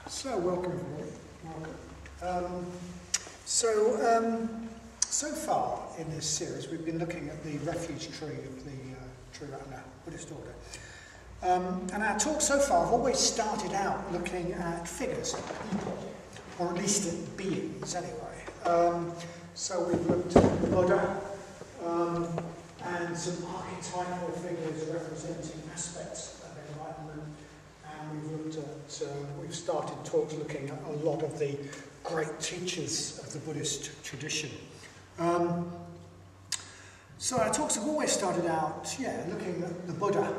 So, welcome everybody. Welcome. So far in this series, we've been looking at the refuge tree of the Triratna Buddhist order. And our talk so far have always started out looking at figures, people, or at least at beings anyway. So we've looked at the Buddha and some archetypal figures representing aspects of enlightenment. And we've started talks looking at a lot of the great teachers of the Buddhist tradition. So our talks have always started out, looking at the Buddha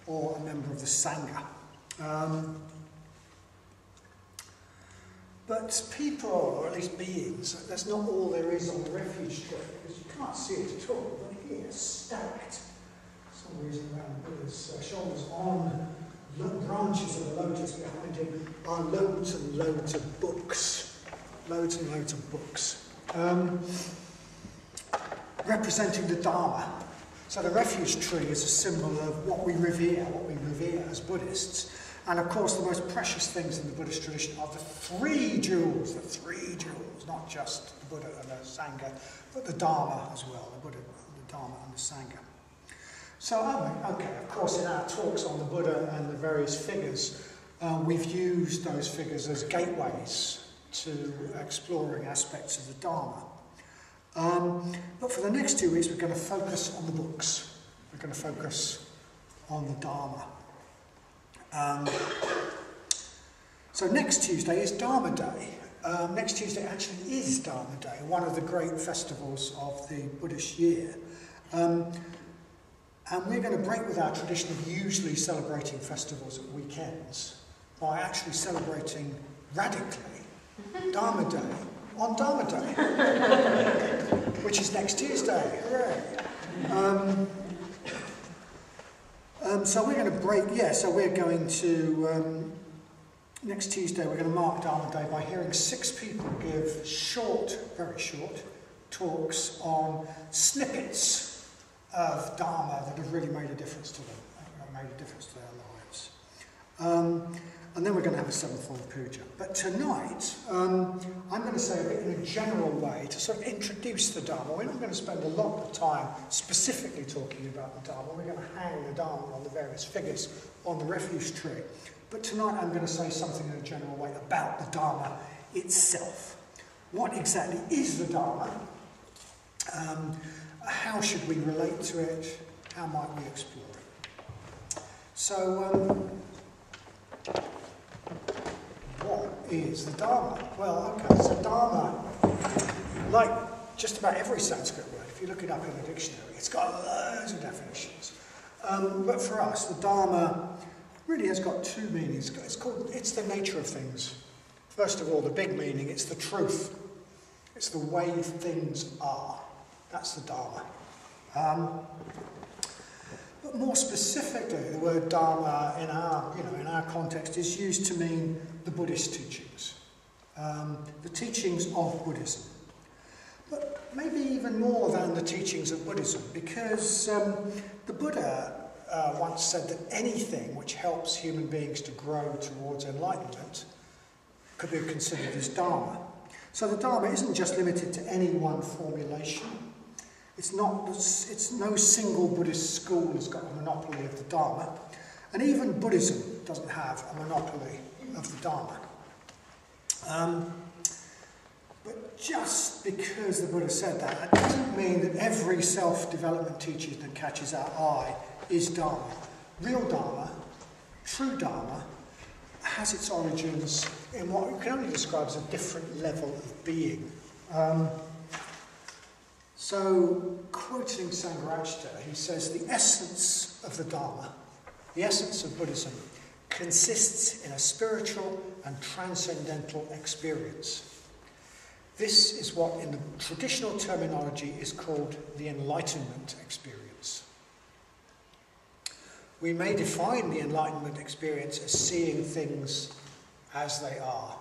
or a member of the Sangha. But people, or at least beings, that's not all there is on the refuge tree, because you can't see it at all. But here, stacked, for some reason around the Buddha's shoulders, on branches of the lotus behind him, are loads and loads of books. Loads and loads of books. Representing the Dharma. So the refuge tree is a symbol of what we revere as Buddhists. And of course the most precious things in the Buddhist tradition are the three jewels, not just the Buddha and the Sangha, but the Dharma as well, the Buddha, the Dharma and the Sangha. So, of course in our talks on the Buddha and the various figures, we've used those figures as gateways to exploring aspects of the Dharma. But for the next 2 weeks we're going to focus on the books. We're going to focus on the Dharma. So next Tuesday is Dharma Day. Next Tuesday actually is Dharma Day, one of the great festivals of the Buddhist year. And we're going to break with our tradition of usually celebrating festivals at weekends by actually celebrating radically Dharma Day on Dharma Day, which is next Tuesday. Hooray! So we're going to break, so we're going to, next Tuesday we're going to mark Dharma Day by hearing 6 people give short, very short, talks on snippets of Dharma that have really made a difference to them, made a difference to their lives. And then we're going to have a 7-fold puja. But tonight, I'm going to say a bit in a general way to sort of introduce the Dharma. We're not going to spend a lot of time specifically talking about the Dharma. We're going to hang the Dharma on the various figures on the refuge tree. But tonight I'm going to say something in a general way about the Dharma itself. What exactly is the Dharma? How should we relate to it? How might we explore it? So, what is the Dharma? Well, okay, so Dharma, like just about every Sanskrit word, if you look it up in the dictionary, it's got loads of definitions. But for us, the Dharma really has got 2 meanings. It's the nature of things. First of all, the big meaning, it's the truth. It's the way things are. That's the Dharma. But more specifically, the word Dharma in our context is used to mean the Buddhist teachings, the teachings of Buddhism. But maybe even more than the teachings of Buddhism, because the Buddha once said that anything which helps human beings to grow towards enlightenment could be considered as Dharma. So the Dharma isn't just limited to any one formulation. It's no single Buddhist school has got a monopoly of the Dharma, and even Buddhism doesn't have a monopoly of the Dharma. But just because the Buddha said that, it doesn't mean that every self-development teaching that catches our eye is Dharma. Real Dharma, true Dharma, has its origins in what we can only describe as a different level of being. So, quoting Sangha he says, the essence of the Dharma, the essence of Buddhism, consists in a spiritual and transcendental experience. This is what, in the traditional terminology, is called the enlightenment experience. We may define the enlightenment experience as seeing things as they are.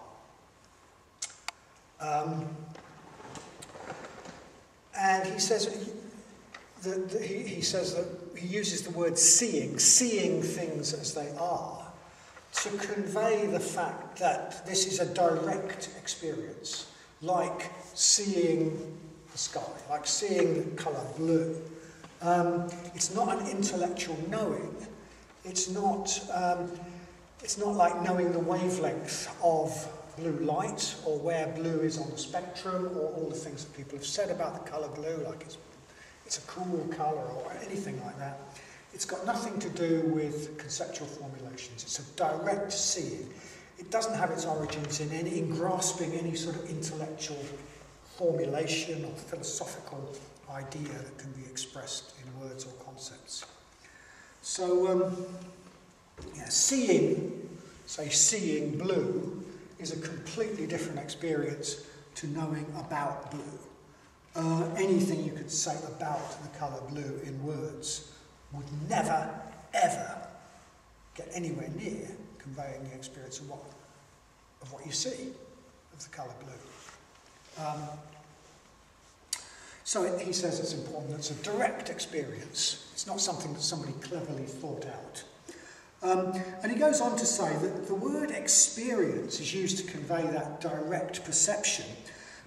And he says that he uses the word seeing things as they are, to convey the fact that this is a direct experience, like seeing the sky, like seeing the colour blue. It's not an intellectual knowing. It's not like knowing the wavelength of blue light, or where blue is on the spectrum, or all the things that people have said about the colour blue, like it's a cool colour or anything like that. It's got nothing to do with conceptual formulations. It's a direct seeing. It doesn't have its origins in grasping any sort of intellectual formulation or philosophical idea that can be expressed in words or concepts. So, seeing blue is a completely different experience to knowing about blue. Anything you could say about the colour blue in words would never, ever get anywhere near conveying the experience of what you see of the colour blue. So he says it's important. It's a direct experience. It's not something that somebody cleverly thought out. And he goes on to say that the word experience is used to convey that direct perception,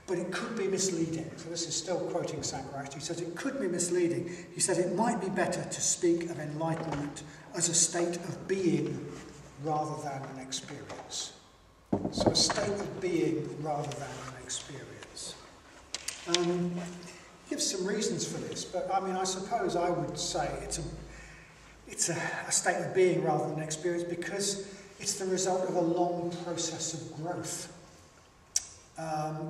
but it could be misleading. So this is still quoting Sangha Night. He says it could be misleading. He said it might be better to speak of enlightenment as a state of being rather than an experience. So a state of being rather than an experience. He gives some reasons for this, but I mean, I suppose I would say it's a state of being rather than an experience because it's the result of a long process of growth.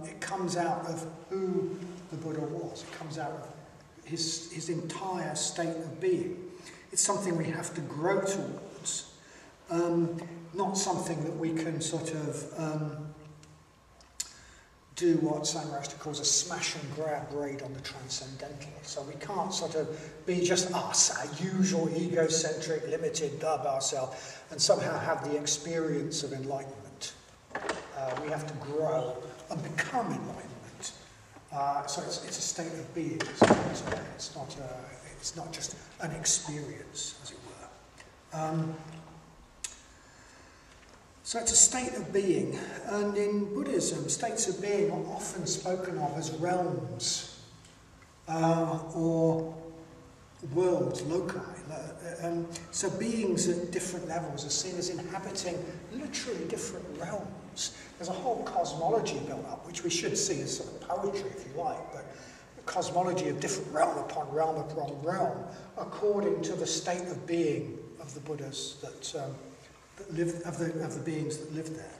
It comes out of who the Buddha was. It comes out of his entire state of being. It's something we have to grow towards, not something that we can sort of do what Sangha Night calls a smash and grab raid on the transcendental. So we can't sort of be just us, our usual egocentric, limited dub ourselves, and somehow have the experience of enlightenment. We have to grow and become enlightenment. So it's a state of being. It's not just an experience, as it were. So it's a state of being, and in Buddhism, states of being are often spoken of as realms or worlds, loci. So beings at different levels are seen as inhabiting literally different realms. There's a whole cosmology built up, which we should see as sort of poetry, if you like, but a cosmology of different realm upon realm upon realm, according to the state of being of the Buddhas that live, of the beings that live there.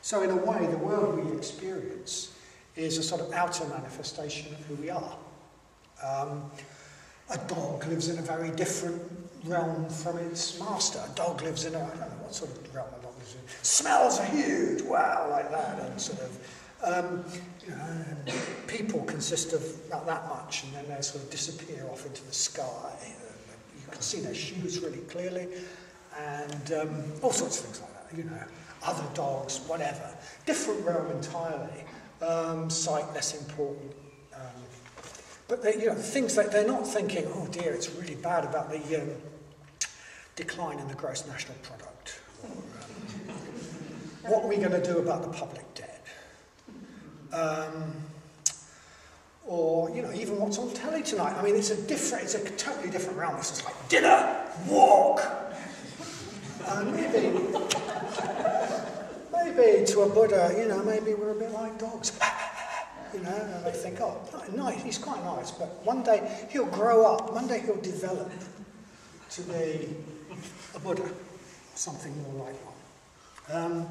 So in a way, the world we experience is a sort of outer manifestation of who we are. A dog lives in a very different realm from its master. A dog lives in I don't know what sort of realm a dog lives in. Smells are huge, wow, like that, and sort of, people consist of about that much, and then they sort of disappear off into the sky. You can see their shoes really clearly, and all sorts of things like that, other dogs, whatever. Different realm entirely, sight less important. But they, the things that they're not thinking, oh dear, it's really bad about the decline in the gross national product. Or, what are we going to do about the public debt? Or, even what's on telly tonight. I mean, it's a totally different realm. This is like dinner, walk. Maybe to a Buddha, maybe we're a bit like dogs. And they think, oh, nice, he's quite nice, but one day he'll grow up, one day he'll develop to be a Buddha, or something more like one.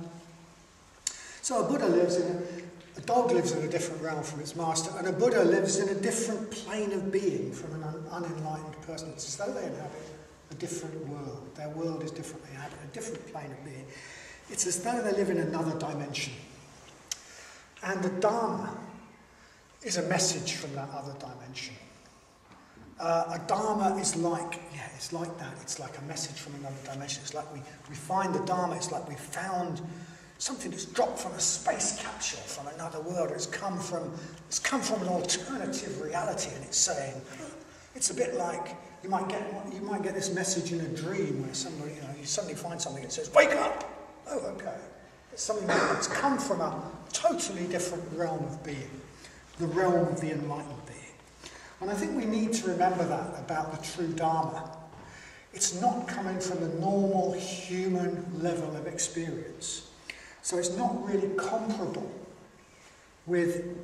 So a dog lives in a different realm from its master, and a Buddha lives in a different plane of being from an unenlightened person. It's as though they inhabit a different world. Their world is different, they inhabit a different plane of being. It's as though they live in another dimension. And the Dharma is a message from that other dimension. A Dharma is it's like that. It's like a message from another dimension. It's like we find the Dharma, it's like we found something that's dropped from a space capsule from another world. It's come from an alternative reality, and it's saying, it's a bit like you might get this message in a dream where somebody, you suddenly find something that says, wake up! oh, okay. It's something that's come from a totally different realm of being, the realm of the enlightened being. And I think we need to remember that about the true Dharma. It's not coming from the normal human level of experience. So it's not really comparable with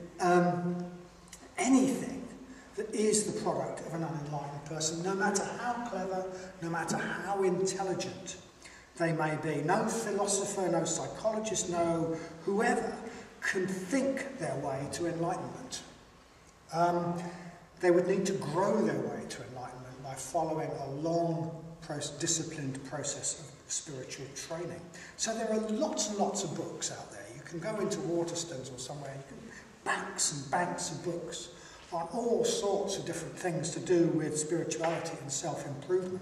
anything that is the product of an unenlightened person, no matter how clever, no matter how intelligent they may be. No philosopher, no psychologist, no whoever can think their way to enlightenment. They would need to grow their way to enlightenment by following a long, disciplined process of spiritual training. So there are lots and lots of books out there. You can go into Waterstones or somewhere, you can banks and banks of books on all sorts of different things to do with spirituality and self-improvement.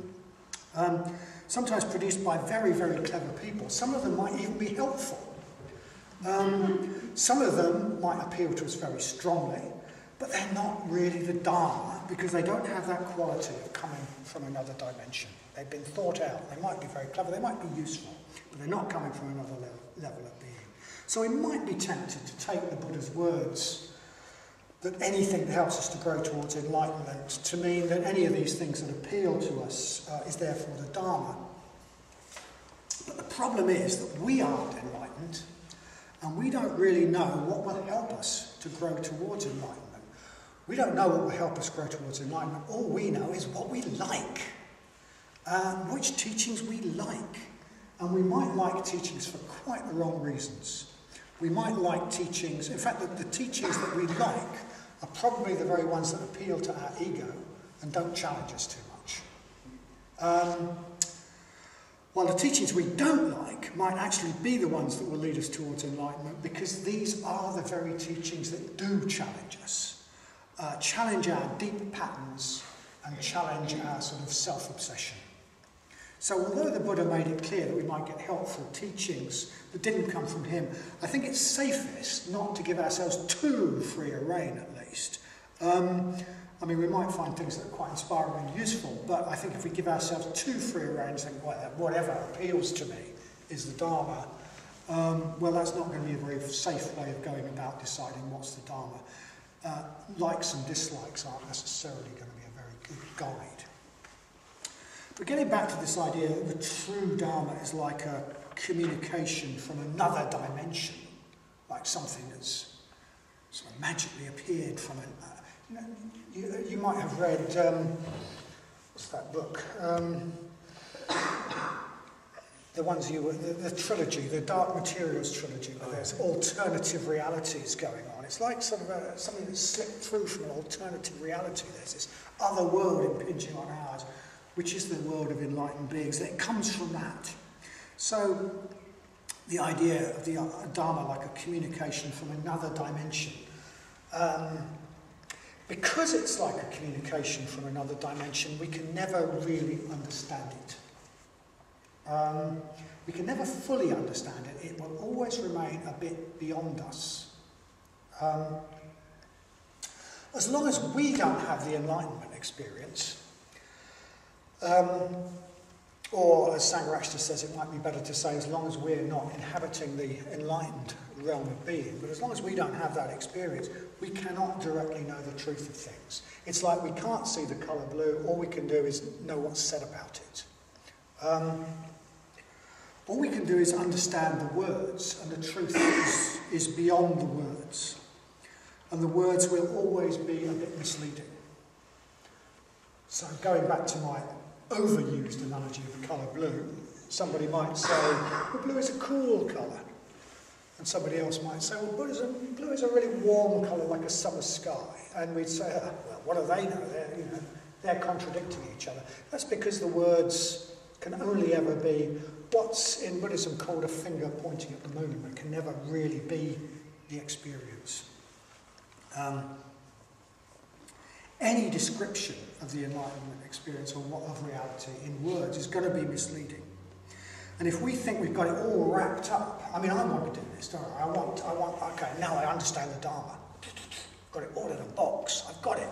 Sometimes produced by very, very clever people. Some of them might even be helpful. Some of them might appeal to us very strongly, but they're not really the Dharma because they don't have that quality of coming from another dimension. They've been thought out. They might be very clever, they might be useful, but they're not coming from another level of being. So we might be tempted to take the Buddha's words that anything that helps us to grow towards enlightenment to mean that any of these things that appeal to us is therefore the Dharma. But the problem is that we aren't enlightened and we don't really know what will help us to grow towards enlightenment. We don't know what will help us grow towards enlightenment. All we know is what we like, which teachings we like. And we might like teachings for quite the wrong reasons. We might like teachings, in fact, the teachings that we like are probably the very ones that appeal to our ego and don't challenge us too much. While the teachings we don't like might actually be the ones that will lead us towards enlightenment, because these are the very teachings that do challenge us, challenge our deep patterns and challenge our sort of self-obsession. So although the Buddha made it clear that we might get helpful teachings that didn't come from him, I think it's safest not to give ourselves too free a rein, at least. I mean, we might find things that are quite inspiring and useful, but I think if we give ourselves too free a rein and think, whatever appeals to me is the Dharma, well, that's not going to be a very safe way of going about deciding what's the Dharma. Likes and dislikes aren't necessarily going to be a very good guide. But getting back to this idea that the true Dharma is like a communication from another dimension, like something that's sort of magically appeared from an... you might have read, what's that book? The trilogy, the Dark Materials trilogy, where there's alternative realities going on. It's like sort of something that's slipped through from an alternative reality. There's this other world impinging on ours, which is the world of enlightened beings. It comes from that. So the idea of the Dharma like a communication from another dimension, because it's like a communication from another dimension, we can never really understand it. We can never fully understand it. It will always remain a bit beyond us. As long as we don't have the enlightenment experience, or as Sangha says, it might be better to say, as long as we're not inhabiting the enlightened realm of being, but as long as we don't have that experience, we cannot directly know the truth of things. It's like we can't see the colour blue, all we can do is know what's said about it. All we can do is understand the words, and the truth is beyond the words. And the words will always be a bit misleading. So going back to my overused analogy of the colour blue, somebody might say, well, blue is a cool colour. And somebody else might say, well, blue is a really warm colour like a summer sky. And we'd say, well, what do they know? They're contradicting each other. That's because the words can only ever be what's in Buddhism called a finger pointing at the moon, but can never really be the experience. Any description of the enlightenment experience or of reality in words is going to be misleading. And if we think we've got it all wrapped up, I mean, I want to do this, don't I? Okay, now I understand the Dharma. Got it all in a box, I've got it.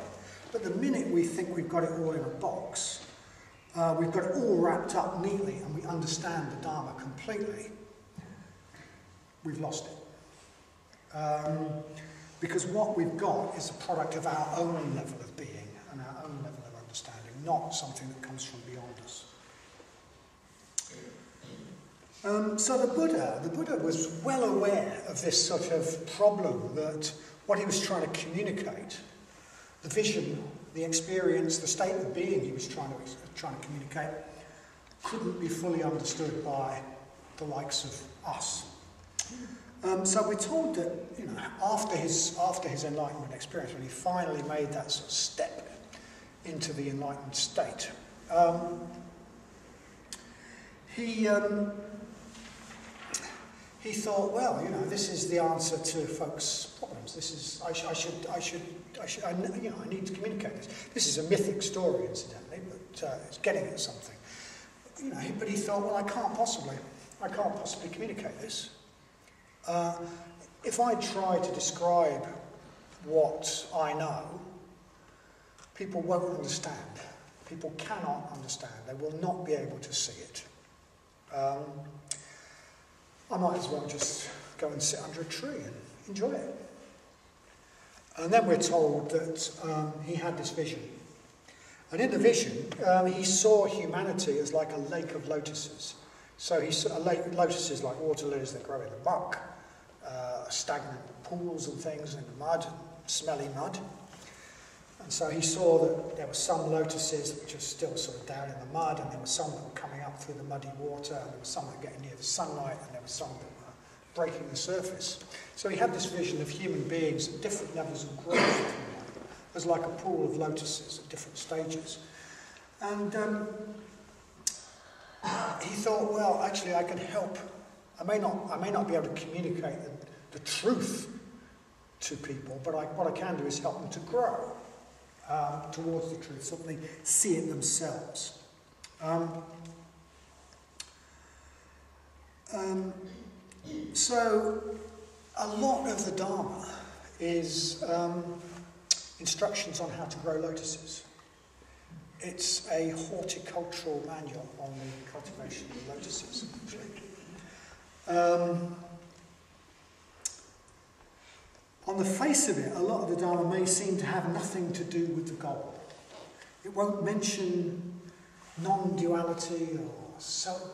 But the minute we think we've got it all in a box, we've got it all wrapped up neatly and we understand the Dharma completely, we've lost it. Because what we've got is a product of our own level of being and our own level of understanding, not something that comes from beyond us. So the Buddha was well aware of this sort of problem, that what he was trying to communicate, the vision, the experience, the state of being he was trying to communicate, couldn't be fully understood by the likes of us. So we're told that, you know, after his enlightenment experience, when he finally made that sort of step into the enlightened state, he thought, well, you know, this is the answer to folks' problems. This is I need to communicate this. This is a mythic story, incidentally, but it's getting at something. You know, but he thought, well, I can't possibly communicate this. If I try to describe what I know, people won't understand. People cannot understand. They will not be able to see it. I might as well just go and sit under a tree and enjoy it. And then we're told that he had this vision. And in the vision, he saw humanity as like a lake of lotuses. So he saw lotuses like water lilies that grow in the muck, stagnant pools and things in the mud, smelly mud. And so he saw that there were some lotuses which are still sort of down in the mud, and there were some that were coming up through the muddy water, and there were some that were getting near the sunlight, and there were some that were breaking the surface. So he had this vision of human beings at different levels of growth, as like a pool of lotuses at different stages. And he thought, well, actually I can help. I may not be able to communicate the truth to people, but what I can do is help them to grow towards the truth, so that they see it themselves. So a lot of the Dharma is instructions on how to grow lotuses. It's a horticultural manual on the cultivation of lotuses. On the face of it, a lot of the Dharma may seem to have nothing to do with the goal. It won't mention non-duality or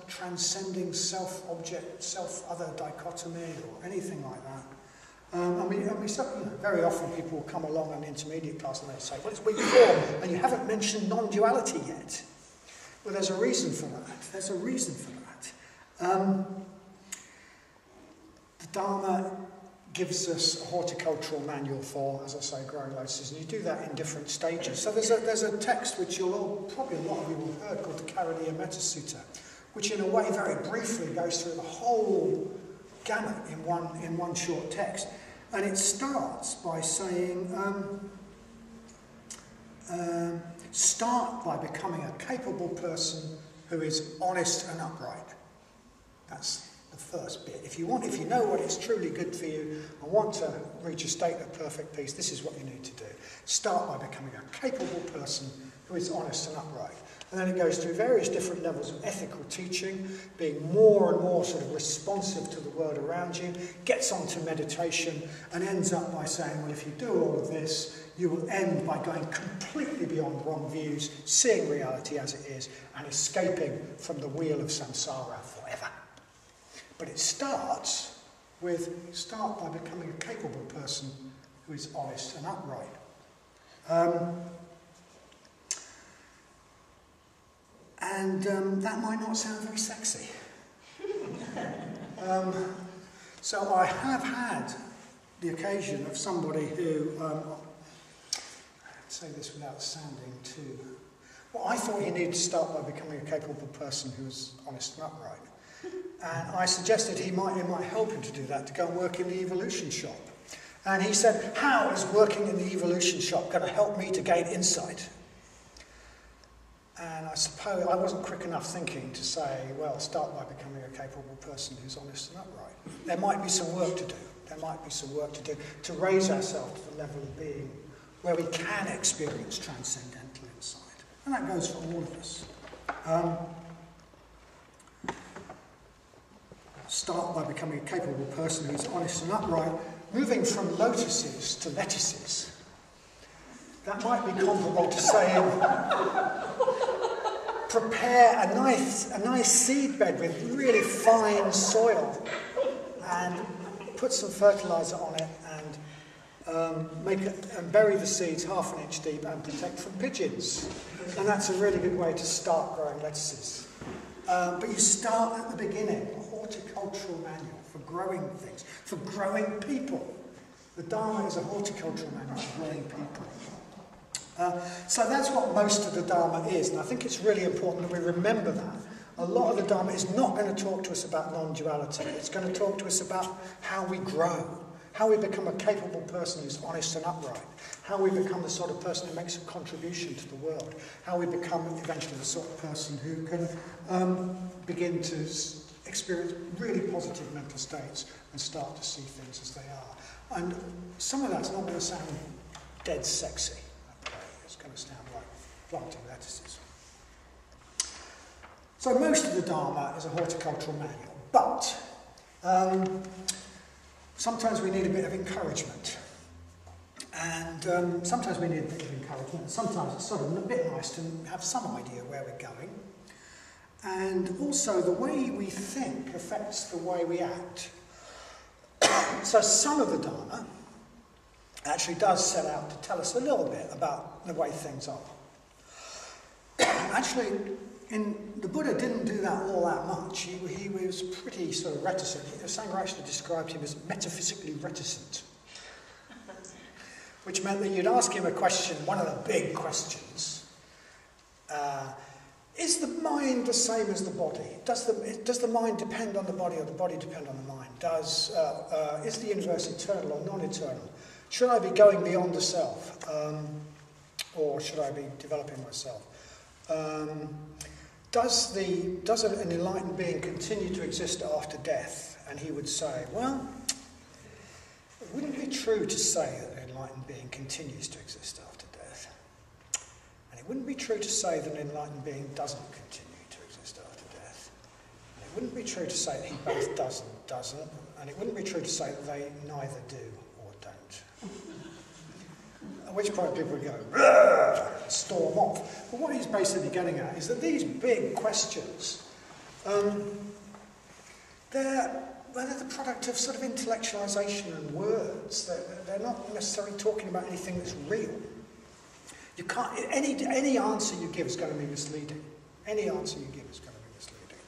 transcending self-object, self-other dichotomy or anything like that. Very often people will come along in the intermediate class and they say, well, it's week 4 and you haven't mentioned non-duality yet. Well, there's a reason for that. The Dharma gives us a horticultural manual for, as I say, growing lotuses, and you do that in different stages. So there's a text which probably a lot of you will have heard, called the Karaniya Metta Sutta, which in a way very briefly goes through the whole gamut in one short text. And it starts by saying, start by becoming a capable person who is honest and upright. That's the first bit. If you know what is truly good for you and want to reach a state of perfect peace, this is what you need to do. Start by becoming a capable person who is honest and upright. And then it goes through various different levels of ethical teaching, being more and more sort of responsive to the world around you, gets onto meditation, and ends up by saying, well, if you do all of this, you will end by going completely beyond wrong views, seeing reality as it is, and escaping from the wheel of samsara forever. But it starts by becoming a capable person who is honest and upright. That might not sound very sexy. So I have had the occasion of somebody who, say this without sounding too, well, I thought he needed to start by becoming a capable person who was honest and upright. And I suggested it might help him to do that, to go and work in the evolution shop. And he said, how is working in the evolution shop going to help me to gain insight? And I suppose I wasn't quick enough thinking to say, well, start by becoming a capable person who's honest and upright. There might be some work to do. To raise ourselves to the level of being where we can experience transcendental insight. And that goes for all of us. start by becoming a capable person who is honest and upright, moving from lotuses to lettuces. That might be comparable to saying, prepare a nice seed bed with really fine soil and put some fertiliser on it and bury the seeds half an inch deep and protect from pigeons. And that's a really good way to start growing lettuces. But you start at the beginning, a horticultural manual for growing things, for growing people. The Dharma is a horticultural manual for growing people. So that's what most of the Dharma is, and I think it's really important that we remember that. A lot of the Dharma is not going to talk to us about non-duality. It's going to talk to us about how we grow, how we become a capable person who's honest and upright, how we become the sort of person who makes a contribution to the world, how we become eventually the sort of person who can begin to experience really positive mental states and start to see things as they are. And some of that's not going to sound dead sexy. It's going to sound like planting lettuces. So most of the Dharma is a horticultural manual, but sometimes we need a bit of encouragement. And sometimes we need a bit of encouragement, and sometimes it's sort of a bit nice to have some idea where we're going. And also the way we think affects the way we act. So some of the Dharma actually does set out to tell us a little bit about the way things are. Actually, the Buddha didn't do that all that much. He was pretty sort of reticent. Sangha actually described him as metaphysically reticent, which meant that you'd ask him a question, one of the big questions. Is the mind the same as the body? Does the mind depend on the body, or the body depend on the mind? Is the universe eternal or non-eternal? Should I be going beyond the self, or should I be developing myself? Does an enlightened being continue to exist after death? And he would say, well, it wouldn't be true to say that an enlightened being continues to exist after death. And it wouldn't be true to say that an enlightened being doesn't continue to exist after death. And it wouldn't be true to say that he both does and doesn't. And it wouldn't be true to say that they neither do or don't. At which point people would go, storm off. But what he's basically getting at is that these big questions, they're the product of sort of intellectualization and words. They're not necessarily talking about anything that's real. You can't, any answer you give is going to be misleading. Any answer you give is going to be misleading.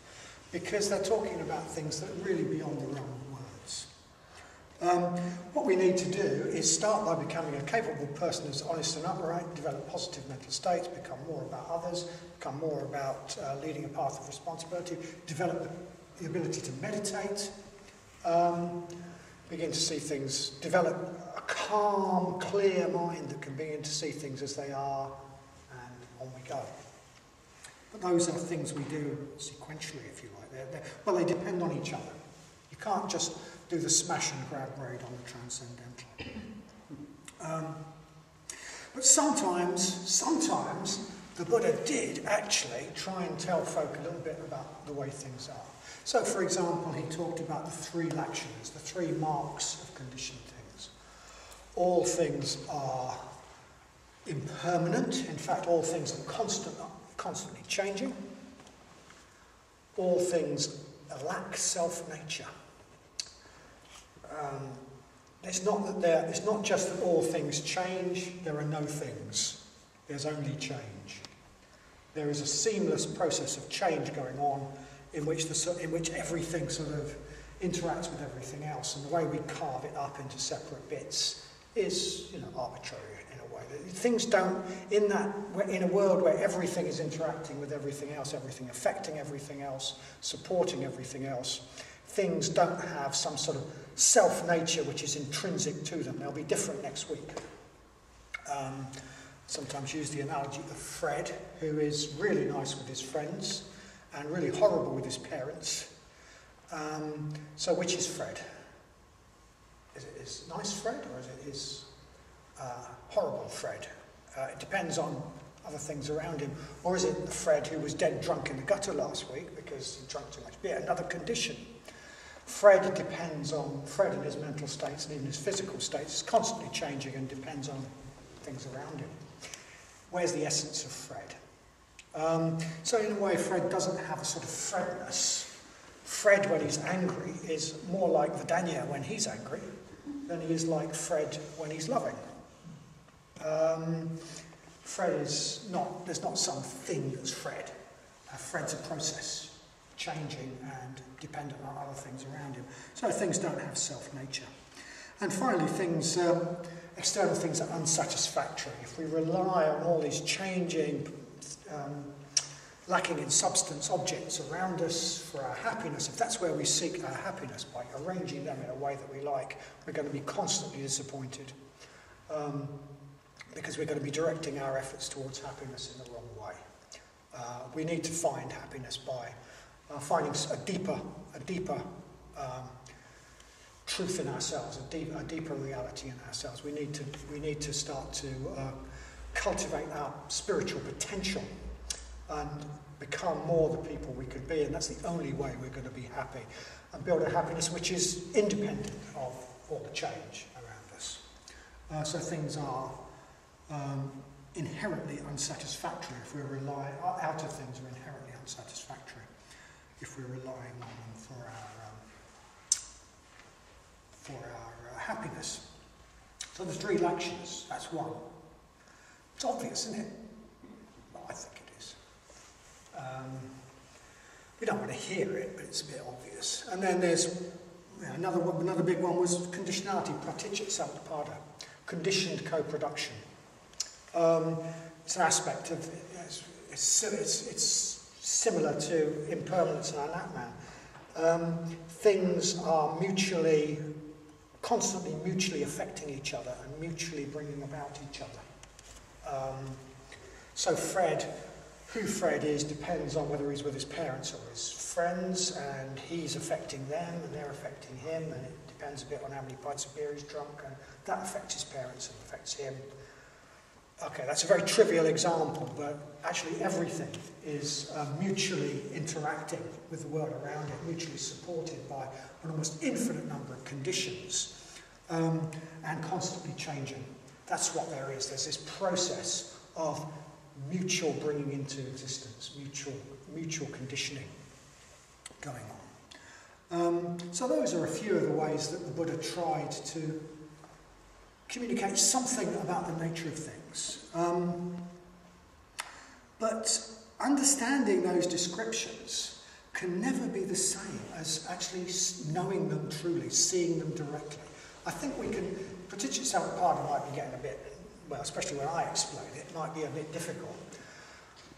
Because they're talking about things that are really beyond the realm of words. What we need to do is start by becoming a capable person who's honest and upright, develop positive mental states, become more about others, become more about leading a path of responsibility, develop the ability to meditate, begin to see things, develop a calm, clear mind that can begin to see things as they are, and on we go. But those are things we do sequentially, if you like. They depend on each other. You can't just do the smash and grab raid on the transcendental. But sometimes the Buddha did actually try and tell folk a little bit about the way things are. So, for example, he talked about the three lakshanas, the three marks of conditioned things. All things are impermanent. In fact, all things are constantly changing. All things lack self-nature. It's not just that all things change. There are no things. There's only change. There is a seamless process of change going on, in which everything sort of interacts with everything else, and the way we carve it up into separate bits is, arbitrary in a way. Things don't, in a world where everything is interacting with everything else, everything affecting everything else, supporting everything else, things don't have some sort of self-nature which is intrinsic to them. They'll be different next week. Sometimes use the analogy of Fred, who is really nice with his friends and really horrible with his parents. So which is Fred? Is it his nice Fred, or is it his horrible Fred? It depends on other things around him. Or is it the Fred who was dead drunk in the gutter last week because he drank too much beer? Another condition. Fred and his mental states and even his physical states is constantly changing and depends on things around him. Where's the essence of Fred? So in a way, Fred doesn't have a sort of Fredness. Fred, when he's angry, is more like Vadanya when he's angry than he is like Fred when he's loving. Fred is not, there's not some thing that's Fred. Fred's a process, changing and dependent on other things around him. So things don't have self-nature. And finally, things, external things are unsatisfactory. If we rely on all these changing, lacking in substance objects around us for our happiness, if that's where we seek our happiness, by arranging them in a way that we like, we're going to be constantly disappointed. Because we're going to be directing our efforts towards happiness in the wrong way. We need to find happiness by finding a deeper truth in ourselves, a deeper reality in ourselves. We need to start to cultivate our spiritual potential and become more the people we could be, and that's the only way we're going to be happy and build a happiness which is independent of all the change around us. So things are inherently unsatisfactory if we rely, outer things are inherently unsatisfactory if we're relying on them for our happiness. So there's 3 lakshanas, that's one. It's obvious, isn't it? Well, I think it is. We don't want to hear it, but it's a bit obvious. And then there's another big one was conditionality, praticca samutpada, conditioned co-production. It's an aspect of, it's similar to impermanence and anatman. Things are constantly mutually affecting each other and mutually bringing about each other. So who Fred is depends on whether he's with his parents or his friends, and he's affecting them and they're affecting him, and it depends a bit on how many pints of beer he's drunk, and that affects his parents and affects him. Okay, that's a very trivial example, but actually everything is mutually interacting with the world around it, mutually supported by an almost infinite number of conditions, and constantly changing. That's what there is. There's this process of mutual bringing into existence, mutual conditioning going on. So those are a few of the ways that the Buddha tried to communicate something about the nature of things. But understanding those descriptions can never be the same as actually knowing them truly, seeing them directly. I think we can, praticca samutpada might be getting a bit, well, especially when I explain it, might be a bit difficult.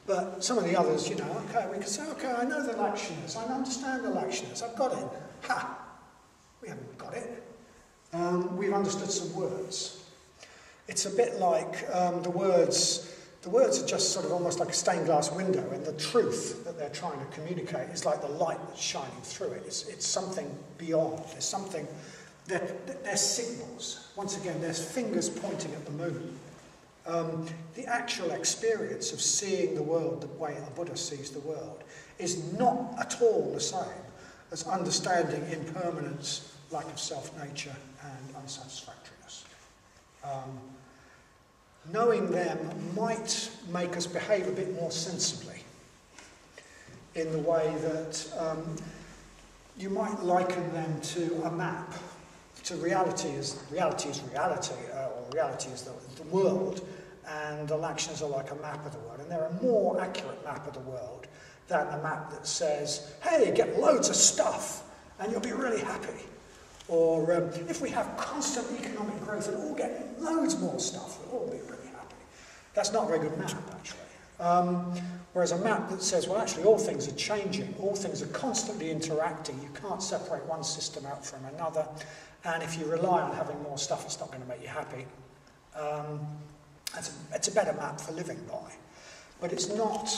But some of the others, we can say, okay, I know the lakshanas, I understand the lakshanas, I've got it. Ha! We haven't got it. We've understood some words. It's a bit like the words are just sort of almost like a stained glass window, and the truth that they're trying to communicate is like the light that's shining through it. It's something beyond. There's something, they're signals. Once again, there's fingers pointing at the moon. The actual experience of seeing the world the way the Buddha sees the world is not at all the same as understanding impermanence, lack of self-nature, and unsatisfactoriness. Knowing them might make us behave a bit more sensibly in the way that you might liken them to a map. To reality is reality, or reality is the world, and the lakshanas are like a map of the world. And they're a more accurate map of the world than a map that says, hey, get loads of stuff and you'll be really happy. Or if we have constant economic growth and all get loads more stuff, we'll all be really happy. That's not a very good map, actually. Whereas a map that says, well, actually, all things are changing, all things are constantly interacting, you can't separate one system out from another, and if you rely on having more stuff, it's not going to make you happy. It's a better map for living by. But it's not,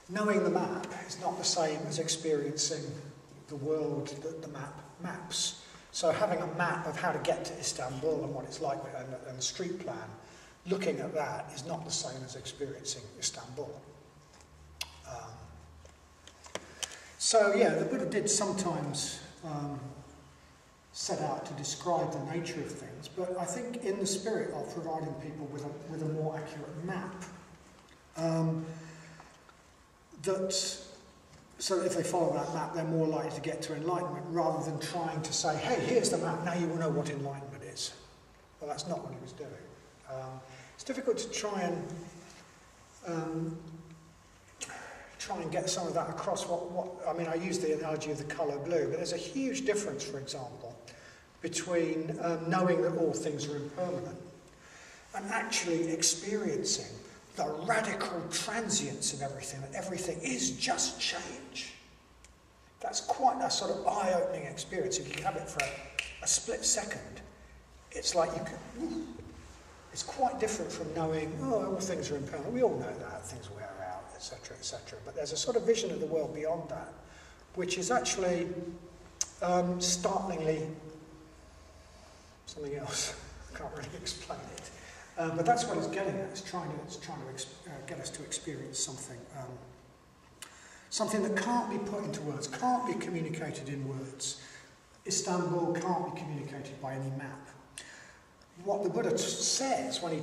knowing the map is not the same as experiencing the world that the map maps. So having a map of how to get to Istanbul and what it's like and a street plan, looking at that is not the So yeah, the Buddha did sometimes set out to describe the nature of things, but I think in the spirit of providing people with a more accurate map, so if they follow that map, they're more likely to get to enlightenment, rather than trying to say, hey, here's the map, now you will know what enlightenment is. Well, that's not what he was doing. It's difficult to try and get some of that across. I mean, I use the analogy of the colour blue, but there's a huge difference, for example, between knowing that all things are impermanent and actually experiencing the radical transience of everything, that everything is just change. That's quite a sort of eye-opening experience. If you can have it for a split second, it's like you can... It's quite different from knowing, oh, all things are impermanent. We all know that, things wear out, etc., etc. But there's a sort of vision of the world beyond that, which is actually startlingly something else. I can't really explain it. But that's what it's getting at. It's trying to get us to experience something, something that can't be put into words, can't be communicated in words. Istanbul can't be communicated by any map. What the Buddha says when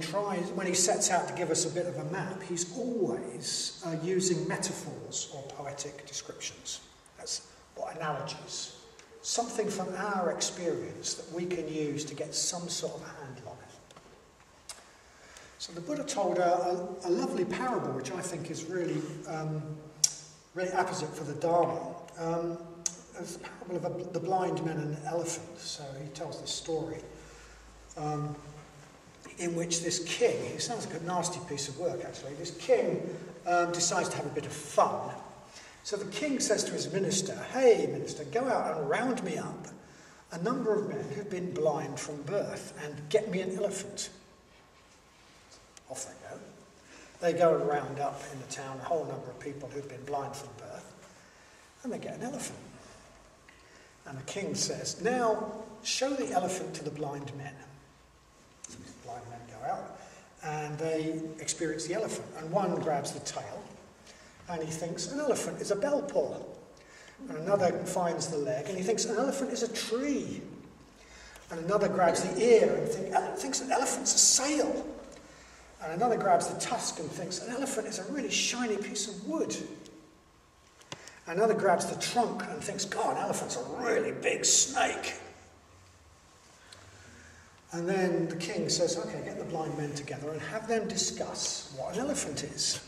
he sets out to give us a bit of a map, he's always using metaphors or poetic descriptions. That's what analogies. Something from our experience that we can use to get some sort of handle on it. So the Buddha told a lovely parable, which I think is really, really apposite for the Dharma. It's the parable of the blind man and the elephant. So he tells this story. In which this king, it sounds like a nasty piece of work actually, this king decides to have a bit of fun. So the king says to his minister, hey minister, go out and round me up a number of men who've been blind from birth and get me an elephant. Off they go. They go and round up in the town a whole number of people who've been blind from birth, and they get an elephant. And the king says, now show the elephant to the blind men. So these blind men go out and they experience the elephant, and one grabs the tail and he thinks an elephant is a bell pull, and another finds the leg and he thinks an elephant is a tree, and another grabs the ear and thinks an elephant's a sail, and another grabs the tusk and thinks an elephant is a really shiny piece of wood, and another grabs the trunk and thinks, God, an elephant's a really big snake. And then the king says, okay, get the blind men together and have them discuss what an elephant is.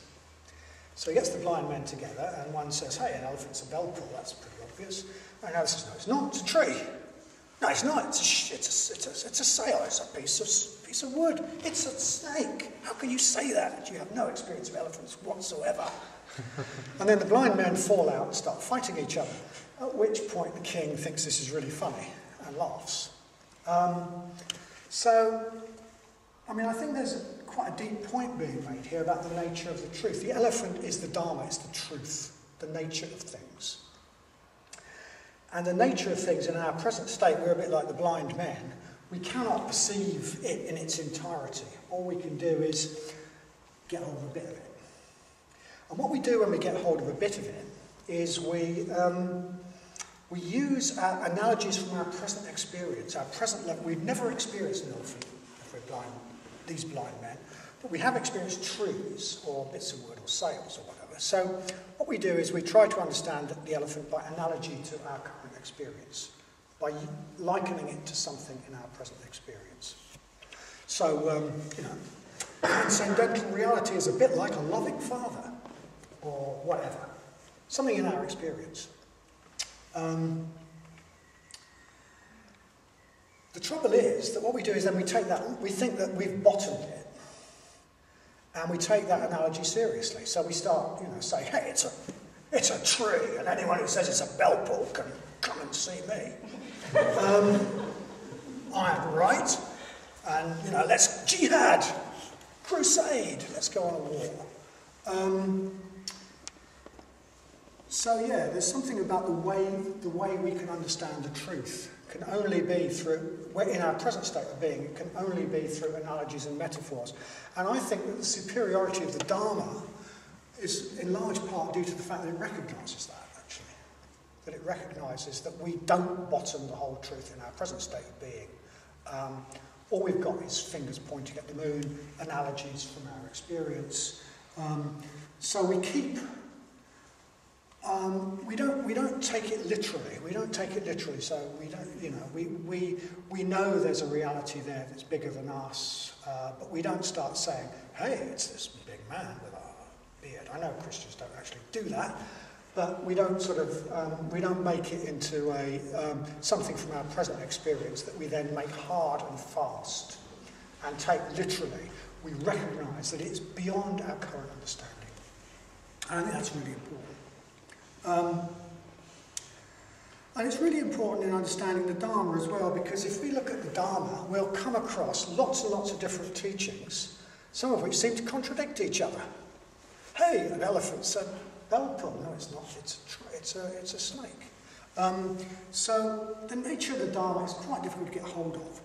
So he gets the blind men together, and one says, hey, an elephant's a bell pull, that's pretty obvious. And another says, no, it's not, it's a tree. No, it's not, it's a sail, it's a piece of wood. It's a snake. How can you say that? You have no experience of elephants whatsoever. And then the blind men fall out and start fighting each other, at which point the king thinks this is really funny and laughs. So, I mean, I think there's quite a deep point being made here about the nature of the truth. The elephant is the Dharma, it's the truth, the nature of things. And the nature of things in our present state, we're a bit like the blind men. We cannot perceive it in its entirety. All we can do is get hold of a bit of it. And what we do when we get hold of a bit of it is we use our analogies from our present experience, our present level. We've never experienced an elephant if we're blind, these blind men, but we have experienced trees or bits of wood or sails or whatever. So what we do is we try to understand the elephant by analogy to our current experience, by likening it to something in our present experience. So, transcendental reality is a bit like a loving father or whatever, something in our experience. The trouble is that what we do is then we take that, we think that we've bottomed it, and we take that analogy seriously. So we start, saying, hey, it's a tree, and anyone who says it's a bell pull can come and see me. I'm right, and let's jihad, crusade, let's go on a war. So yeah, there's something about the way we can understand the truth can only be through, in our present state of being, it can only be through analogies and metaphors. And I think that the superiority of the Dharma is in large part due to the fact that it recognises that, actually. that it recognises that we don't bottom the whole truth in our present state of being. All we've got is fingers pointing at the moon, analogies from our experience. So we keep, we don't take it literally. We don't take it literally. So we don't, you know, we know there's a reality there that's bigger than us, but we don't start saying, "Hey, it's this big man with a beard." I know Christians don't actually do that, but we don't sort of we don't make it into a something from our present experience that we then make hard and fast and take literally. We recognise that it's beyond our current understanding. I think that's really important. And it's really important in understanding the Dharma as well, because if we look at the Dharma, we'll come across lots and lots of different teachings, some of which seem to contradict each other. Hey, an elephant's a bell pull. No, it's not. It's a snake. So the nature of the Dharma is quite difficult to get hold of.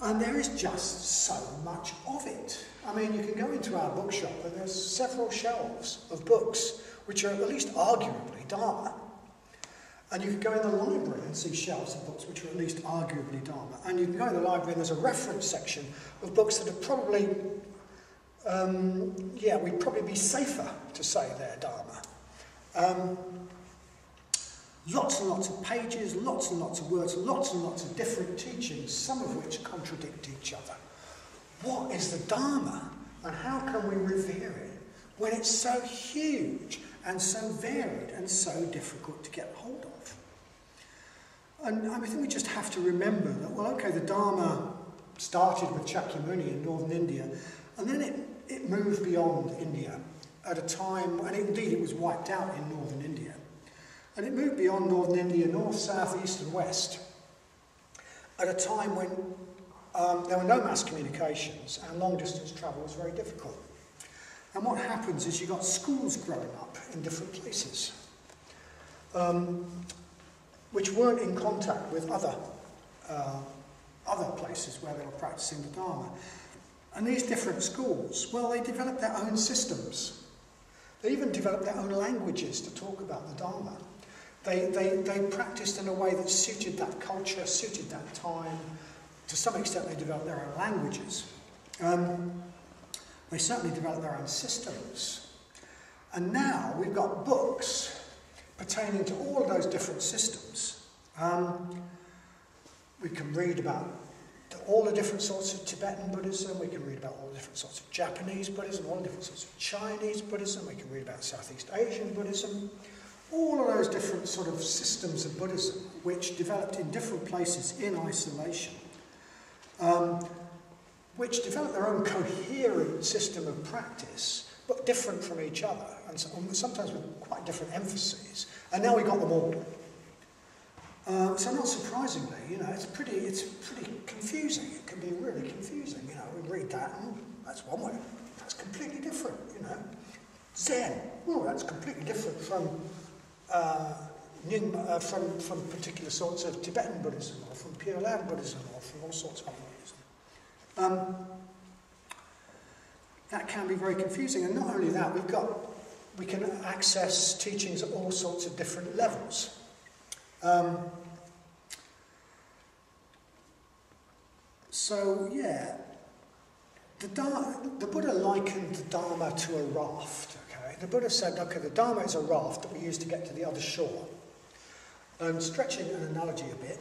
And there is just so much of it. I mean, you can go into our bookshop and there's several shelves of books which are at least arguably Dharma. And you can go in the library and see shelves of books which are at least arguably Dharma. And you can go in the library and there's a reference section of books that are probably, we'd probably be safer to say they're Dharma. Lots and lots of pages, lots and lots of words, lots and lots of different teachings, some of which contradict each other. What is the Dharma, and how can we revere it when it's so huge and so varied and so difficult to get hold of? And I think we just have to remember that, well, okay, the Dharma started with Shakyamuni in northern India, and then it moved beyond India at a time, and indeed it was wiped out in northern India. And it moved beyond northern India, north, south, east and west, at a time when there were no mass communications and long-distance travel was very difficult. And what happens is you've got schools growing up in different places, which weren't in contact with other places where they were practicing the Dharma. And these different schools, well, they developed their own systems. They even developed their own languages to talk about the Dharma. They practiced in a way that suited that culture, suited that time. To some extent, they developed their own languages. They certainly developed their own systems. And now we've got books pertaining to all of those different systems. We can read about all the different sorts of Tibetan Buddhism, we can read about all the different sorts of Japanese Buddhism, all the different sorts of Chinese Buddhism, we can read about Southeast Asian Buddhism. All of those different sort of systems of Buddhism, which developed in different places in isolation, which developed their own coherent system of practice, but different from each other, and sometimes with quite different emphases. And now we've got them all. So not surprisingly, you know, it's pretty confusing. It can be really confusing. You know, we read that, and that's one way. That's completely different. You know, Zen. Oh, that's completely different from particular sorts of Tibetan Buddhism, or from Pure Land Buddhism, or from all sorts of other Buddhism. That can be very confusing, and not only that, we can access teachings at all sorts of different levels. So yeah, the Buddha likened the Dharma to a raft. Okay, the Buddha said, okay, the Dharma is a raft that we use to get to the other shore. And stretching an analogy a bit,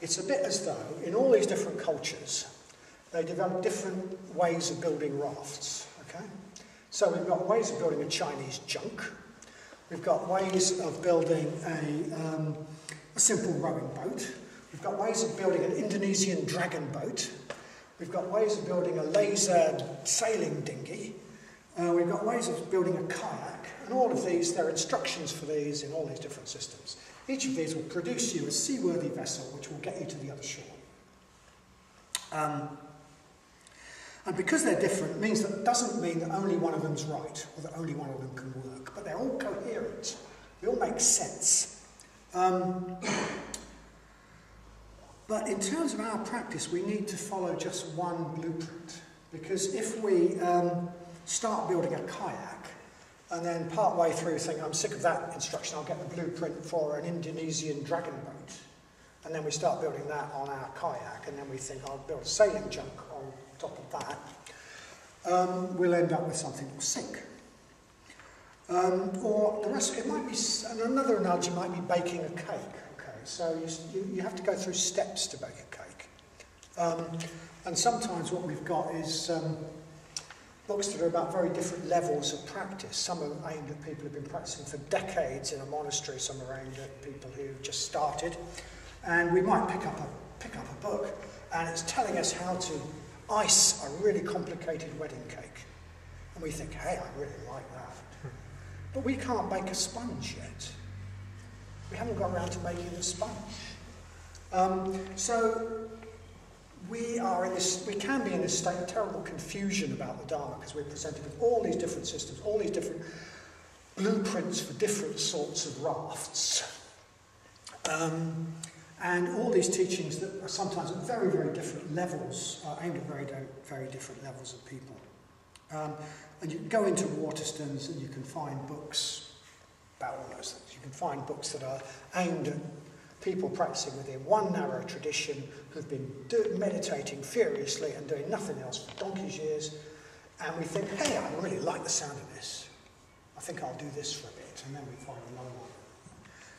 it's a bit as though in all these different cultures, they develop different ways of building rafts. Okay, so we've got ways of building a Chinese junk. We've got ways of building a simple rowing boat. We've got ways of building an Indonesian dragon boat. We've got ways of building a laser sailing dinghy. We've got ways of building a kayak. And all of these, there are instructions for these in all these different systems. Each of these will produce you a seaworthy vessel which will get you to the other shore. And because they're different, doesn't mean that only one of them's right, or that only one of them can work, but they're all coherent. They all make sense. But in terms of our practice, we need to follow just one blueprint. Because if we start building a kayak, And then part way through think, I'm sick of that instruction, I'll get the blueprint for an Indonesian dragon boat. And then we start building that on our kayak, and then we think, I'll build a sailing junk on top of that. We'll end up with something that will sink. Or the rest, it might be, another analogy might be baking a cake. Okay, so you have to go through steps to bake a cake. And sometimes what we've got is books that are about very different levels of practice. Some are aimed at people who've been practicing for decades in a monastery, some are aimed at people who've just started. And we might pick up a book, and it's telling us how to ice a really complicated wedding cake. And we think, hey, I really like that. But we can't bake a sponge yet. We haven't got around to making a sponge. So we can be in this state of terrible confusion about the Dharma, because we're presented with all these different systems, all these different blueprints for different sorts of rafts. And all these teachings that are sometimes at very, very different levels, aimed at very, very different levels of people. And you can go into Waterstones and you can find books about all those things. You can find books that are aimed at people practicing within one narrow tradition who've been meditating furiously and doing nothing else for donkey's years. And we think, hey, I really like the sound of this. I think I'll do this for a bit. And then we find another one.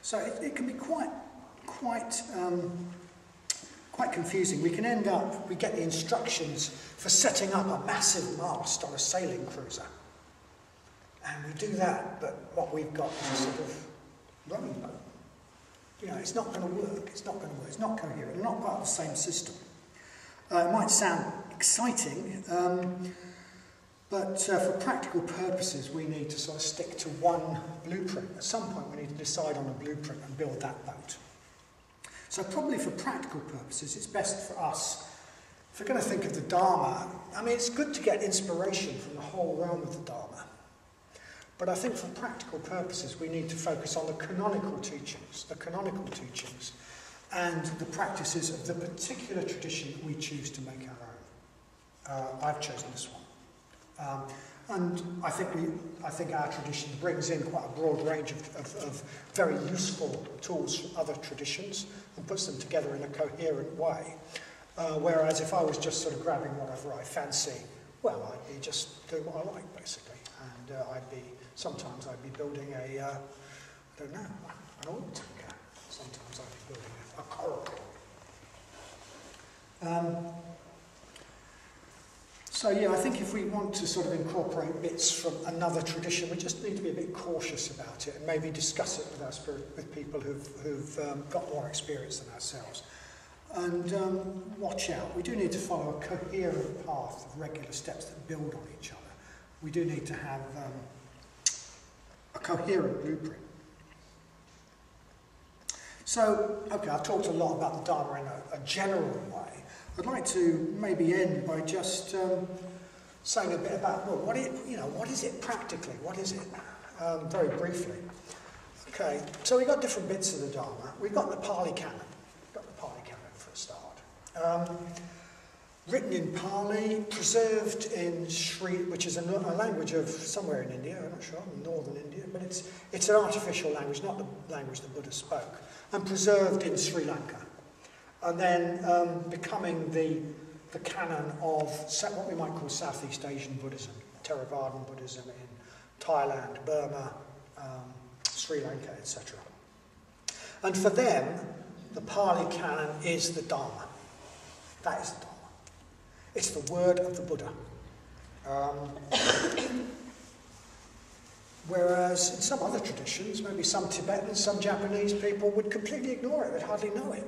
So it can be quite confusing. We can end up, we get the instructions for setting up a massive mast on a sailing cruiser. And we do that, but what we've got is a sort of rowing boat. You know, it's not going to work, it's not going to work, it's not coherent, we're not part of the same system. It might sound exciting, but for practical purposes we need to sort of stick to one blueprint. At some point we need to decide on a blueprint and build that boat. So probably for practical purposes, it's best for us, if we're going to think of the Dharma, I mean, it's good to get inspiration from the whole realm of the Dharma. But I think for practical purposes, we need to focus on the canonical teachings, and the practices of the particular tradition that we choose to make our own. I've chosen this one. And I think our tradition brings in quite a broad range of very useful tools from other traditions and puts them together in a coherent way. Whereas if I was just sort of grabbing whatever I fancy, well, I'd be just doing what I like, basically. And sometimes I'd be building I don't know, an oil tanker. Sometimes I'd be building a coracle. So yeah, I think if we want to sort of incorporate bits from another tradition, we just need to be a bit cautious about it and maybe discuss it with people who've got more experience than ourselves. And watch out, we do need to follow a coherent path of regular steps that build on each other. We do need to have a coherent blueprint. So, okay, I've talked a lot about the Dharma in a general way. I'd like to maybe end by just saying a bit about, well, what is it practically? What is it? Very briefly. Okay, so we've got different bits of the Dharma. We've got the Pali Canon. For a start. Written in Pali, preserved in Sri, which is a language of somewhere in India, I'm not sure, northern India, but it's an artificial language, not the language the Buddha spoke, and preserved in Sri Lanka. And then becoming the canon of what we might call Southeast Asian Buddhism, Theravadan Buddhism in Thailand, Burma, Sri Lanka, etc. And for them, the Pali Canon is the Dharma. That is the Dharma. It's the word of the Buddha. Whereas in some other traditions, maybe some Tibetans, some Japanese people would completely ignore it, they'd hardly know it.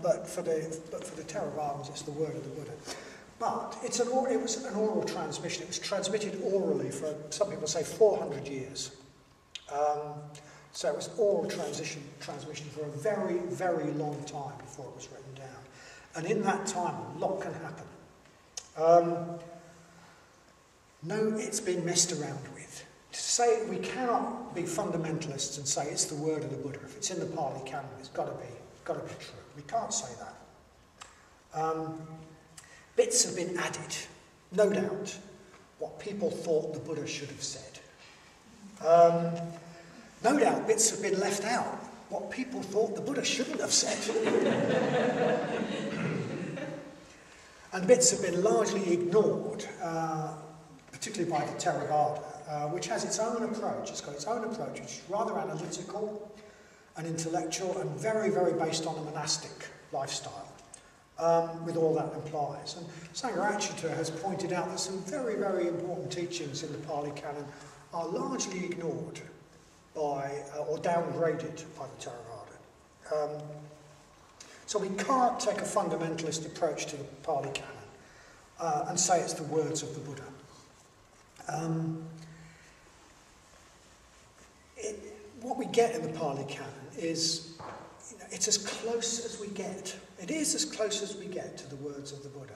But for the Theravadins, it's the word of the Buddha. But it was an oral transmission. It was transmitted orally for, some people say, 400 years. So it was oral transmission for a very, very long time before it was written down. And in that time, a lot can happen. No, it's been messed around with. To say we cannot be fundamentalists and say it's the word of the Buddha. If it's in the Pali Canon, it's got to be true. We can't say that. Bits have been added, no doubt, what people thought the Buddha should have said. No doubt bits have been left out, what people thought the Buddha shouldn't have said. And bits have been largely ignored, particularly by the Theravada, which has its own approach. It's got its own approach, which is rather analytical and intellectual and very, very based on a monastic lifestyle, with all that implies. And Sangha has pointed out that some very, very important teachings in the Pali Canon are largely ignored by, or downgraded by the Theravada. So we can't take a fundamentalist approach to the Pali Canon and say it's the words of the Buddha. What we get in the Pali Canon is, it's as close as we get. It is as close as we get to the words of the Buddha.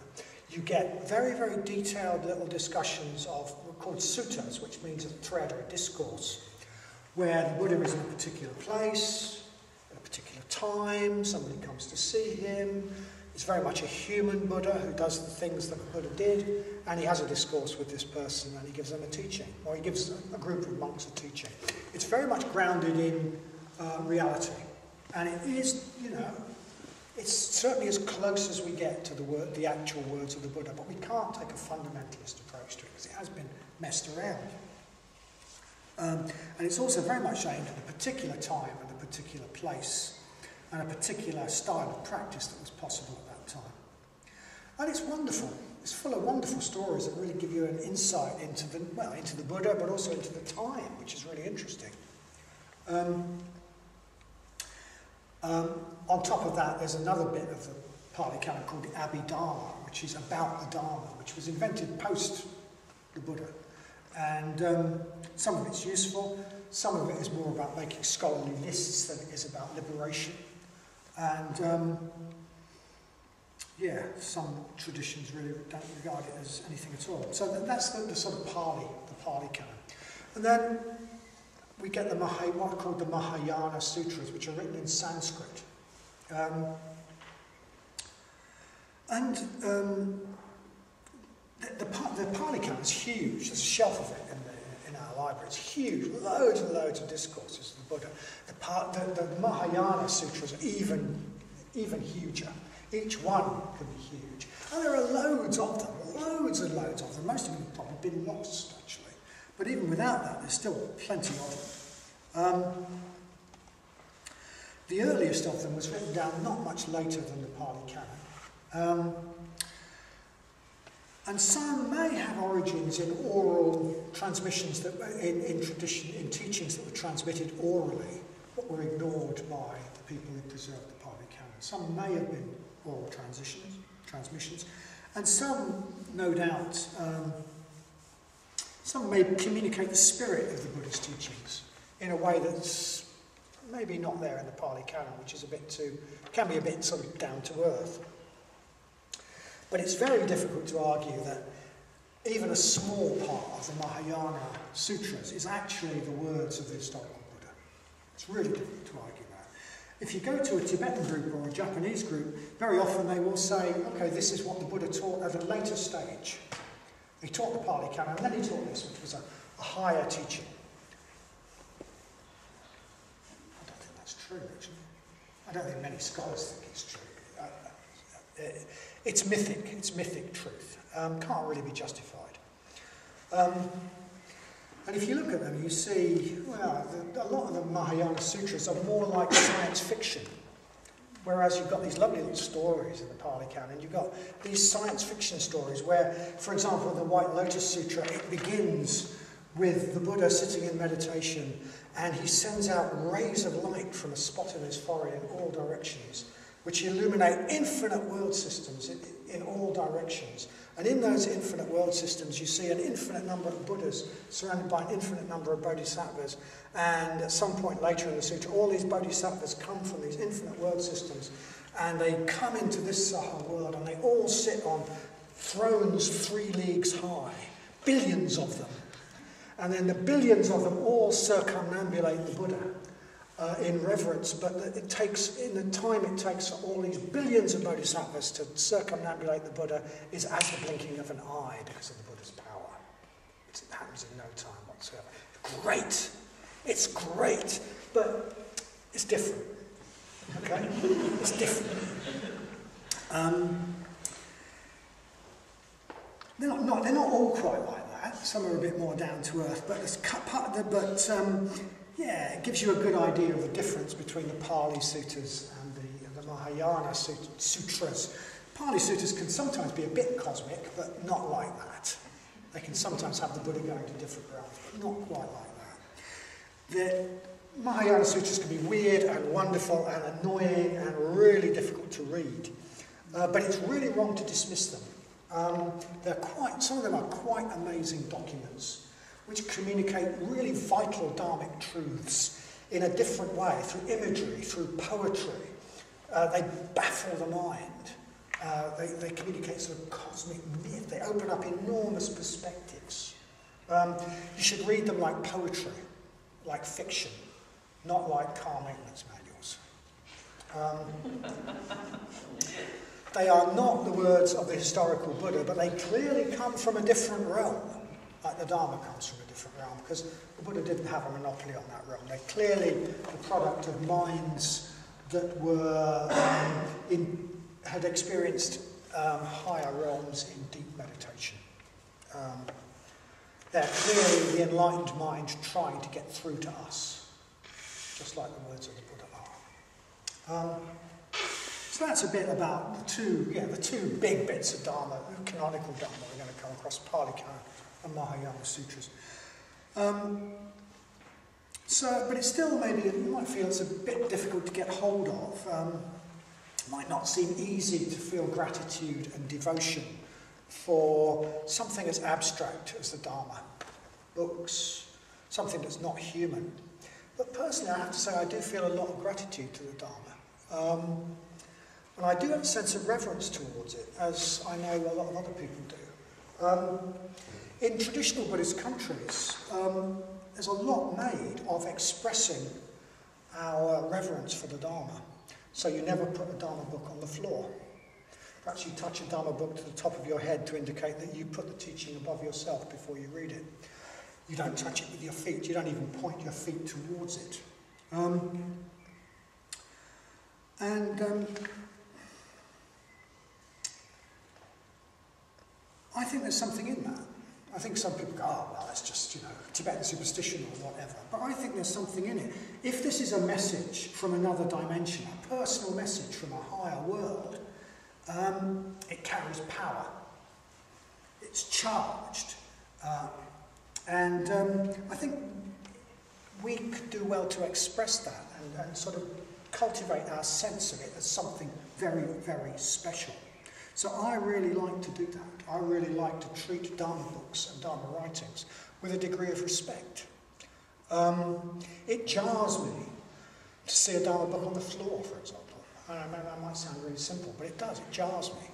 You get very, very detailed little discussions of what are called suttas, which means a thread or a discourse, where the Buddha is in a particular place, at a particular time, somebody comes to see him. It's very much a human Buddha who does the things that the Buddha did, and he has a discourse with this person and he gives them a teaching, or he gives a group of monks a teaching. It's very much grounded in reality, and it is, it's certainly as close as we get to the actual words of the Buddha, but we can't take a fundamentalist approach to it because it has been messed around. And it's also very much aimed at a particular time and a particular place and a particular style of practice that was possible at that time. And it's wonderful. It's full of wonderful stories that really give you an insight into the Buddha, but also into the time, which is really interesting. On top of that, there's another bit of the Pali Canon called the Abhidharma, which is about the Dharma, which was invented post the Buddha. And some of it's useful, some of it is more about making scholarly lists than it is about liberation. And some traditions really don't regard it as anything at all. So that's the sort of Pali Canon. And then we get what are called the Mahayana Sutras, which are written in Sanskrit. The Pali Canon is huge. There's a shelf of it in our library. It's huge, loads and loads of discourses of the Buddha. The Mahayana Sutras are even huger. Each one can be huge. And there are loads of them, loads and loads of them. Most of them have probably been lost, actually. But even without that, there's still plenty of them. The earliest of them was written down not much later than the Pali Canon. And some may have origins in oral transmissions, in teachings that were transmitted orally, but were ignored by the people who preserved the Pali Canon. Some may have been oral transmissions, and some, no doubt, some may communicate the spirit of the Buddha's teachings in a way that's maybe not there in the Pali Canon, which is can be a bit sort of down to earth. But it's very difficult to argue that even a small part of the Mahayana Sutras is actually the words of the historical Buddha. It's really difficult to argue that. If you go to a Tibetan group or a Japanese group, very often they will say, okay, this is what the Buddha taught at a later stage. He taught the Pali Canon, and then he taught this, which was a higher teaching. I don't think that's true, actually. I don't think many scholars think it's true. It's mythic truth. Can't really be justified. And if you look at them, you see, a lot of the Mahayana Sutras are more like science fiction. Whereas you've got these lovely little stories in the Pali Canon, you've got these science fiction stories where, for example, the White Lotus Sutra, it begins with the Buddha sitting in meditation, and he sends out rays of light from a spot in his forehead in all directions, which illuminate infinite world systems in all directions. And in those infinite world systems, you see an infinite number of Buddhas surrounded by an infinite number of bodhisattvas. And at some point later in the sutra, all these bodhisattvas come from these infinite world systems, and they come into this Saha world, and they all sit on thrones 3 leagues high, billions of them. And then the billions of them all circumambulate the Buddha in reverence, but in the time it takes for all these billions of bodhisattvas to circumambulate the Buddha is as the blinking of an eye because of the Buddha's power. It happens in no time whatsoever. great. It's great, but it's different. Okay? It's different. They're not all quite like that. Some are a bit more down to earth, but it gives you a good idea of the difference between the Pali Suttas and the Mahayana Sutras. Pali Suttas can sometimes be a bit cosmic, but not like that. They can sometimes have the Buddha going to different realms, but not quite like that. The Mahayana Sutras can be weird and wonderful and annoying and really difficult to read. But it's really wrong to dismiss them. Some of them are quite amazing documents which communicate really vital dharmic truths in a different way, through imagery, through poetry. They baffle the mind. They communicate sort of cosmic myth. They open up enormous perspectives. You should read them like poetry, like fiction, not like car maintenance manuals. They are not the words of the historical Buddha, but they clearly come from a different realm, like the Dharma comes from a different realm, because the Buddha didn't have a monopoly on that realm. They're clearly the product of minds that were had experienced higher realms in deep meditation. They're clearly the enlightened mind trying to get through to us, just like the words of the Buddha are. So that's a bit about the two big bits of Dharma, the canonical Dharma we're going to come across, Pali Canon and Mahayana Sutras. But it's still maybe, you might feel it's a bit difficult to get hold of. It might not seem easy to feel gratitude and devotion for something as abstract as the Dharma, books, something that's not human. But personally, I have to say I do feel a lot of gratitude to the Dharma. And I do have a sense of reverence towards it, as I know a lot of other people do. In traditional Buddhist countries, there's a lot made of expressing our reverence for the Dharma. So you never put a Dharma book on the floor. Perhaps you touch a Dharma book to the top of your head to indicate that you put the teaching above yourself before you read it. You don't touch it with your feet. You don't even point your feet towards it. I think there's something in that. I think some people go, oh, well, that's just, Tibetan superstition or whatever. But I think there's something in it. If this is a message from another dimension, a personal message from a higher world, it carries power. It's charged. I think we could do well to express that and sort of cultivate our sense of it as something very, very special. So I really like to do that. I really like to treat Dharma books and Dharma writings with a degree of respect. It jars me to see a Dharma book on the floor, for example. I know that might sound really simple, but it does. It jars me.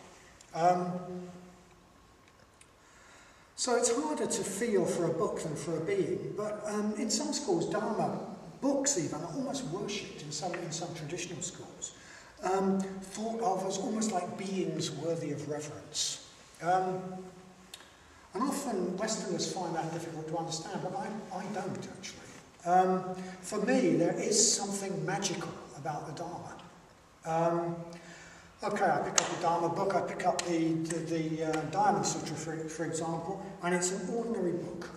So it's harder to feel for a book than for a being. But in some schools, Dharma books even are almost worshipped in some traditional schools. Thought of as almost like beings worthy of reverence. And often Westerners find that difficult to understand, but I don't actually. For me, there is something magical about the Dharma. Okay, I pick up the Dharma book, I pick up the Diamond Sutra, for example, and it's an ordinary book.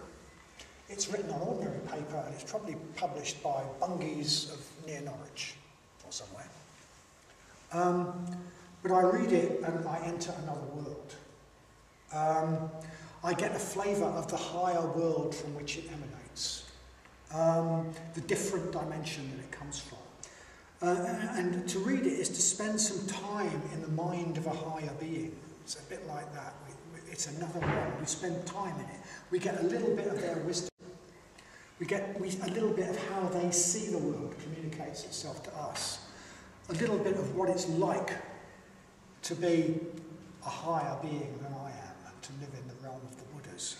It's written on ordinary paper, and it's probably published by Bungees of near Norwich or somewhere. But I read it and I enter another world. I get a flavour of the higher world from which it emanates, the different dimension that it comes from. And to read it is to spend some time in the mind of a higher being. It's a bit like that. It's another realm. We spend time in it. We get a little bit of their wisdom. A little bit of how they see the world communicates itself to us. A little bit of what it's like to be a higher being than I am and to live in the realm of the Buddhas.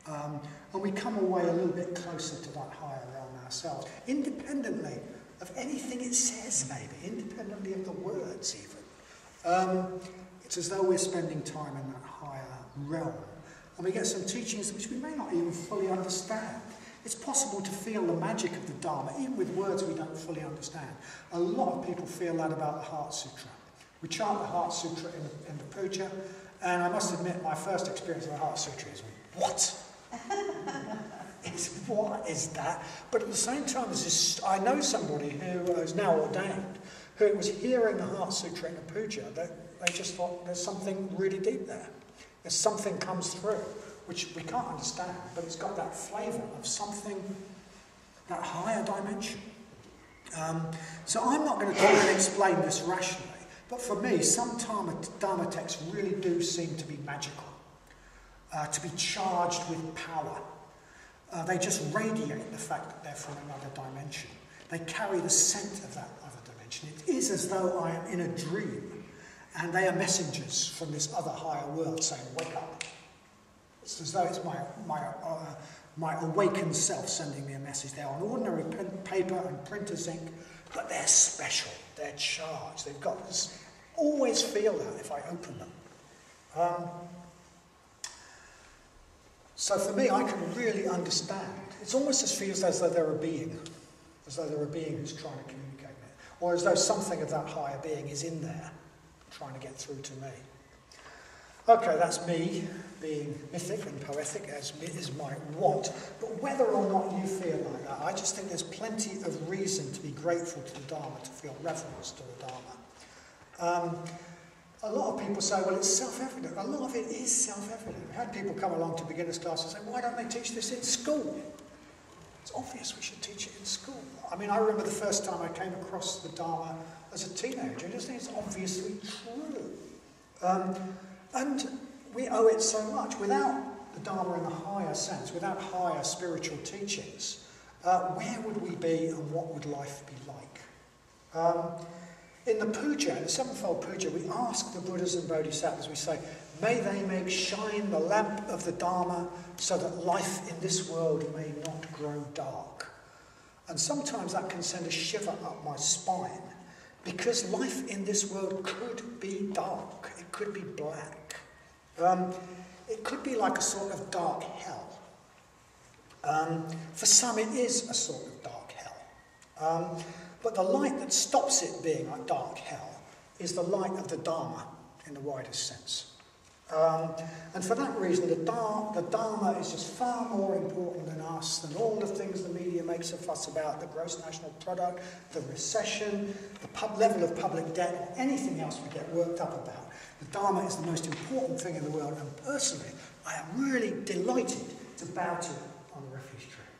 And we come away a little bit closer to that higher realm ourselves, independently of anything it says, maybe, independently of the words even. It's as though we're spending time in that higher realm. And we get some teachings which we may not even fully understand. It's possible to feel the magic of the Dharma, even with words we don't fully understand. A lot of people feel that about the Heart Sutra. We chant the Heart Sutra in the puja, and I must admit my first experience of the Heart Sutra is, what? What is that? But at the same time, I know somebody who is now ordained, who was hearing the Heart Sutra in the puja, that they just thought there's something really deep there. There's something comes through, which we can't understand, but it's got that flavour of something, that higher dimension. So I'm not going to try and explain this rationally, but for me, some Dharma texts really do seem to be magical, to be charged with power. They just radiate the fact that they're from another dimension. They carry the scent of that other dimension. It is as though I am in a dream, and they are messengers from this other higher world saying, wake up. It's as though it's my awakened self sending me a message. They're on ordinary paper and printer's ink, but they're special. They're charged. They've got this. Always feel that if I open them. So for me, I can really understand. It's almost as feels as though they're a being, who's trying to communicate with it, or as though something of that higher being is in there, trying to get through to me. Okay, that's me being mythic and poetic, as is my want. But whether or not you feel like that, I just think there's plenty of reason to be grateful to the Dharma, to feel reverence to the Dharma. A lot of people say, well, it's self-evident. A lot of it is self-evident. We had people come along to beginners class and say, why don't they teach this in school? It's obvious we should teach it in school. I mean, I remember the first time I came across the Dharma as a teenager. I just think it's obviously true. And we owe it so much. Without the Dharma in the higher sense, without higher spiritual teachings, where would we be and what would life be like? In the puja, in the sevenfold puja, we ask the Buddhas and Bodhisattvas, we say, may they make shine the lamp of the Dharma so that life in this world may not grow dark. And sometimes that can send a shiver up my spine, because life in this world could be dark. It could be black. It could be like a sort of dark hell. For some it is a sort of dark hell. But the light that stops it being a dark hell is the light of the Dharma in the widest sense. And for that reason, the Dharma is just far more important than us, than all the things the media makes a fuss about, the gross national product, the recession, the level of public debt, or anything else we get worked up about. The Dharma is the most important thing in the world, and personally, I am really delighted to bow to it on the refuge tree.